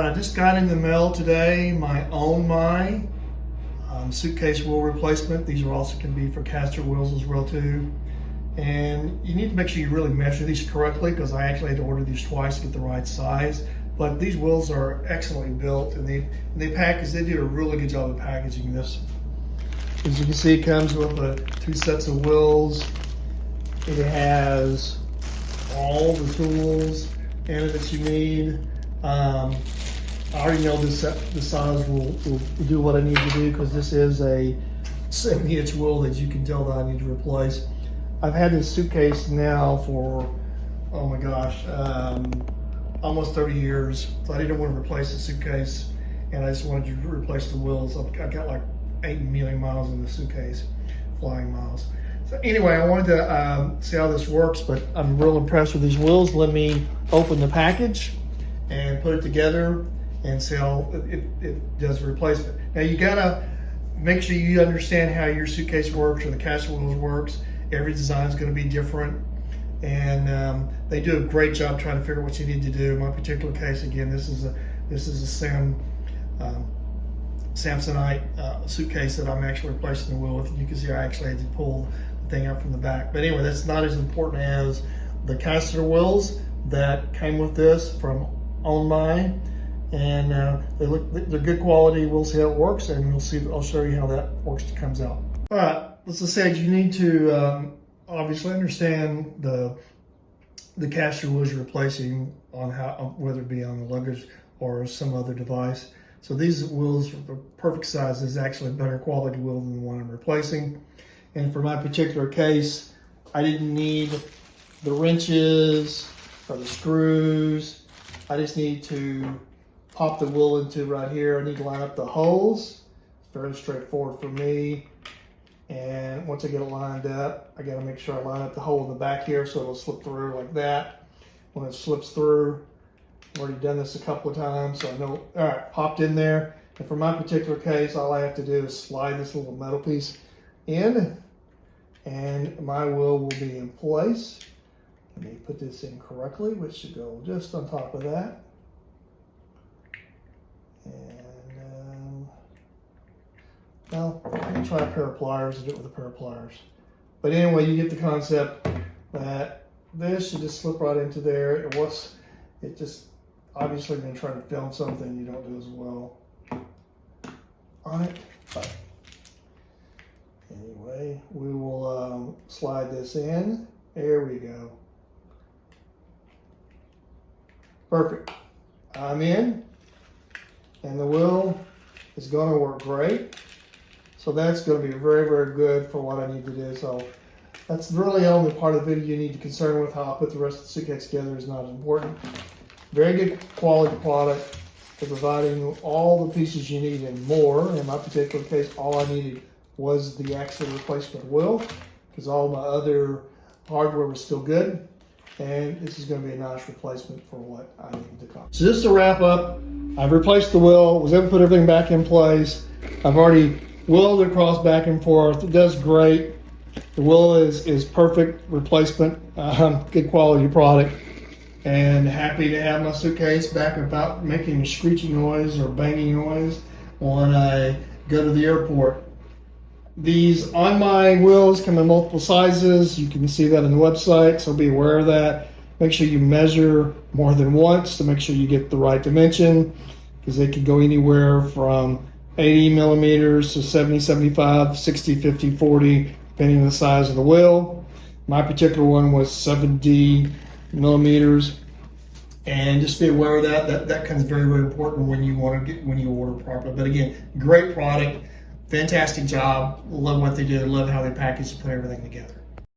right, I just got in the mail today my own suitcase wheel replacement. These are also can be for caster wheels as well too. And you need to make sure you really measure these correctly, because I actually had to order these twice to get the right size. But these wheels are excellently built, and they do a really good job of packaging this. As you can see, it comes with 2 sets of wheels. It has all the tools in it that you need. I already know this size will do what I need to do, because this is a 70-inch wheel that you can tell that I need to replace. I've had this suitcase now for, oh my gosh, almost 30 years. So I didn't want to replace the suitcase, and I just wanted to replace the wheels. I got like 8 million miles in the suitcase, flying miles. So anyway, I wanted to see how this works, but I'm real impressed with these wheels. Let me open the package and put it together and see how it does the replacement. Now you gotta make sure you understand how your suitcase works or the caster wheels works. Every design is going to be different, and they do a great job trying to figure out what you need to do. In my particular case, again, this is a Samsonite suitcase that I'm actually replacing the wheel with. You can see I actually had to pull the thing out from the back. But anyway, that's not as important as the caster wheels that came with this from On My, and they're good quality. We'll see how it works, and I'll show you how that works. Comes out. All right. Let's just say you need to obviously understand the caster wheels you're replacing on whether it be on the Luggage or some other device. So these wheels are the perfect size. This is actually a better quality wheel than the one I'm replacing. And for my particular case, I didn't need the wrenches or the screws. I just need to pop the wheel into right here. I need to line up the holes. It's very straightforward for me. And once I get it lined up, I got to make sure I line up the hole in the back here so it'll slip through like that. When it slips through, I've already done this a couple of times, so I know, all right, popped in there. And for my particular case, all I have to do is slide this little metal piece in, and my wheel will be in place. Let me put this in correctly, which should go just on top of that. Well, I'm going to try a pair of pliers and do it with a pair of pliers. But anyway, you get the concept that this should just slip right into there. It just, obviously when you're trying to film something, you don't do as well on it. But anyway, we will slide this in. There we go. Perfect. I'm in, and the wheel is going to work great. So that's going to be very, very good for what I need to do. So that's really the only part of the video you need to concern with. How I put the rest of the suitcase together is not as important. Very good quality product for providing all the pieces you need and more. In my particular case, all I needed was the actual replacement wheel, because all my other hardware was still good. And this is going to be a nice replacement for what I need to come. So just to wrap up, I've replaced the wheel, was able to put everything back in place. I've already welded across back and forth. It does great. The wheel is perfect replacement, good quality product, and happy to have my suitcase back without making a screeching noise or banging noise when I go to the airport. These On My wheels come in multiple sizes. You can see that on the website, so be aware of that. Make sure you measure more than once to make sure you get the right dimension, because they can go anywhere from 80 millimeters to 70, 75, 60, 50, 40, depending on the size of the wheel. My particular one was 70 millimeters. And just be aware of that. That becomes very, very important when you order properly. But again, great product, fantastic job. Love what they do. Love how they package and put everything together.